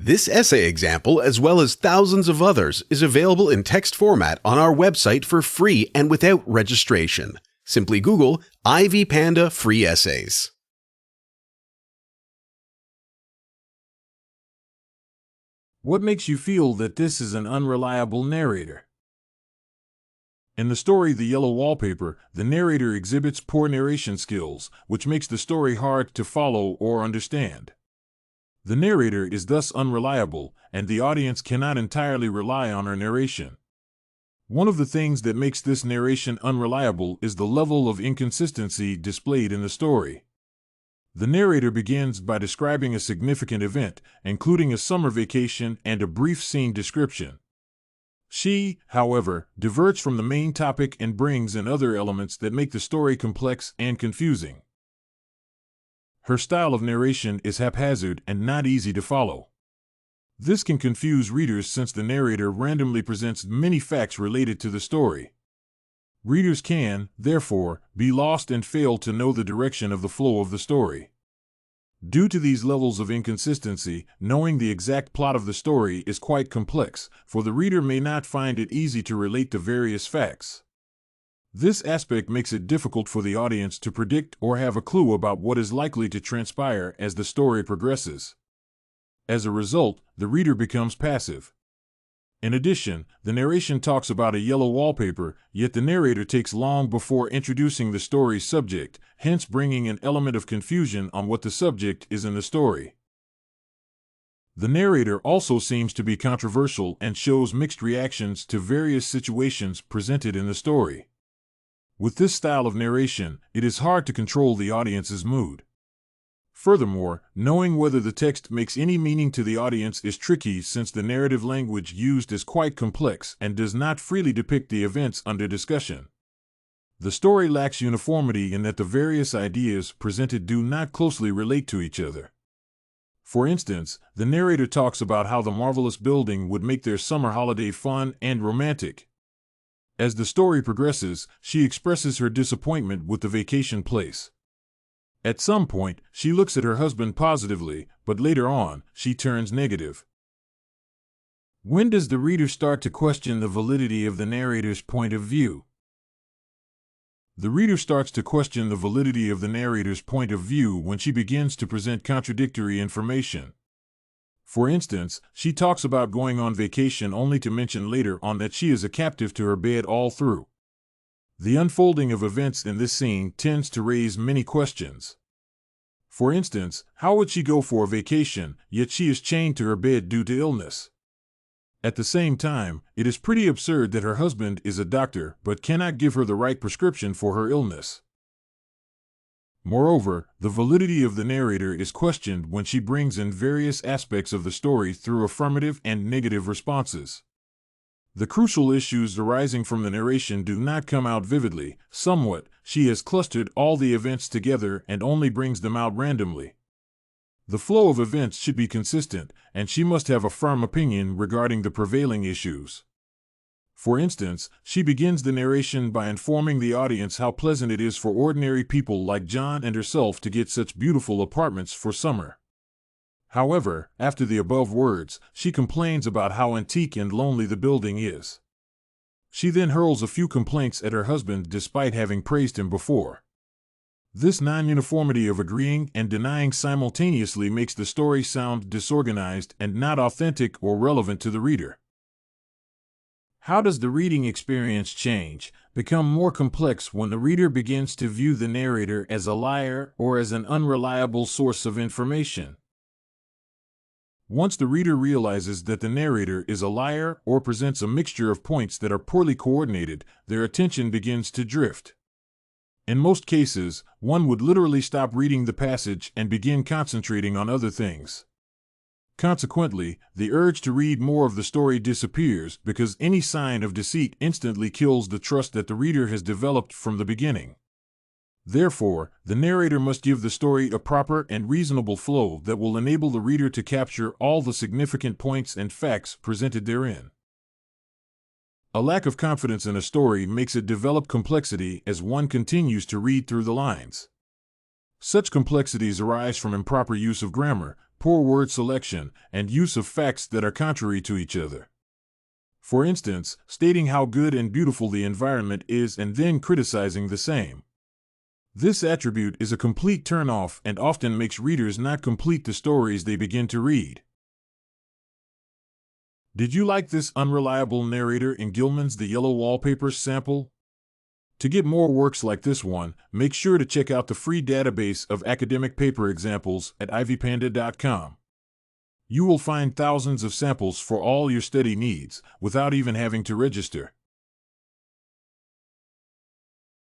This essay example, as well as thousands of others, is available in text format on our website for free and without registration. Simply Google Ivy Panda Free Essays. What makes you feel that this is an unreliable narrator? In the story The Yellow Wallpaper, the narrator exhibits poor narration skills, which makes the story hard to follow or understand. The narrator is thus unreliable, and the audience cannot entirely rely on her narration. One of the things that makes this narration unreliable is the level of inconsistency displayed in the story. The narrator begins by describing a significant event, including a summer vacation and a brief scene description. She, however, diverges from the main topic and brings in other elements that make the story complex and confusing. Her style of narration is haphazard and not easy to follow. This can confuse readers since the narrator randomly presents many facts related to the story. Readers can, therefore, be lost and fail to know the direction of the flow of the story. Due to these levels of inconsistency, knowing the exact plot of the story is quite complex, for the reader may not find it easy to relate to various facts. This aspect makes it difficult for the audience to predict or have a clue about what is likely to transpire as the story progresses. As a result, the reader becomes passive. In addition, the narration talks about a yellow wallpaper, yet the narrator takes long before introducing the story's subject, hence bringing an element of confusion on what the subject is in the story. The narrator also seems to be controversial and shows mixed reactions to various situations presented in the story. With this style of narration, it is hard to control the audience's mood. Furthermore, knowing whether the text makes any meaning to the audience is tricky since the narrative language used is quite complex and does not freely depict the events under discussion. The story lacks uniformity in that the various ideas presented do not closely relate to each other. For instance, the narrator talks about how the marvelous building would make their summer holiday fun and romantic. As the story progresses, she expresses her disappointment with the vacation place. At some point, she looks at her husband positively, but later on, she turns negative. When does the reader start to question the validity of the narrator's point of view? The reader starts to question the validity of the narrator's point of view when she begins to present contradictory information. For instance, she talks about going on vacation only to mention later on that she is a captive to her bed all through. The unfolding of events in this scene tends to raise many questions. For instance, how would she go for a vacation, yet she is chained to her bed due to illness? At the same time, it is pretty absurd that her husband is a doctor but cannot give her the right prescription for her illness. Moreover, the validity of the narrator is questioned when she brings in various aspects of the story through affirmative and negative responses. The crucial issues arising from the narration do not come out vividly. Somewhat, she has clustered all the events together and only brings them out randomly. The flow of events should be consistent, and she must have a firm opinion regarding the prevailing issues. For instance, she begins the narration by informing the audience how pleasant it is for ordinary people like John and herself to get such beautiful apartments for summer. However, after the above words, she complains about how antique and lonely the building is. She then hurls a few complaints at her husband despite having praised him before. This non-uniformity of agreeing and denying simultaneously makes the story sound disorganized and not authentic or relevant to the reader. How does the reading experience change, become more complex when the reader begins to view the narrator as a liar or as an unreliable source of information? Once the reader realizes that the narrator is a liar or presents a mixture of points that are poorly coordinated, their attention begins to drift. In most cases, one would literally stop reading the passage and begin concentrating on other things. Consequently, the urge to read more of the story disappears because any sign of deceit instantly kills the trust that the reader has developed from the beginning. Therefore, the narrator must give the story a proper and reasonable flow that will enable the reader to capture all the significant points and facts presented therein. A lack of confidence in a story makes it develop complexity as one continues to read through the lines. Such complexities arise from improper use of grammar, poor word selection, and use of facts that are contrary to each other. For instance, stating how good and beautiful the environment is and then criticizing the same. This attribute is a complete turn-off and often makes readers not complete the stories they begin to read. Did you like this unreliable narrator in Gilman's The Yellow Wallpaper sample? To get more works like this one, make sure to check out the free database of academic paper examples at ivypanda.com. You will find thousands of samples for all your study needs without even having to register.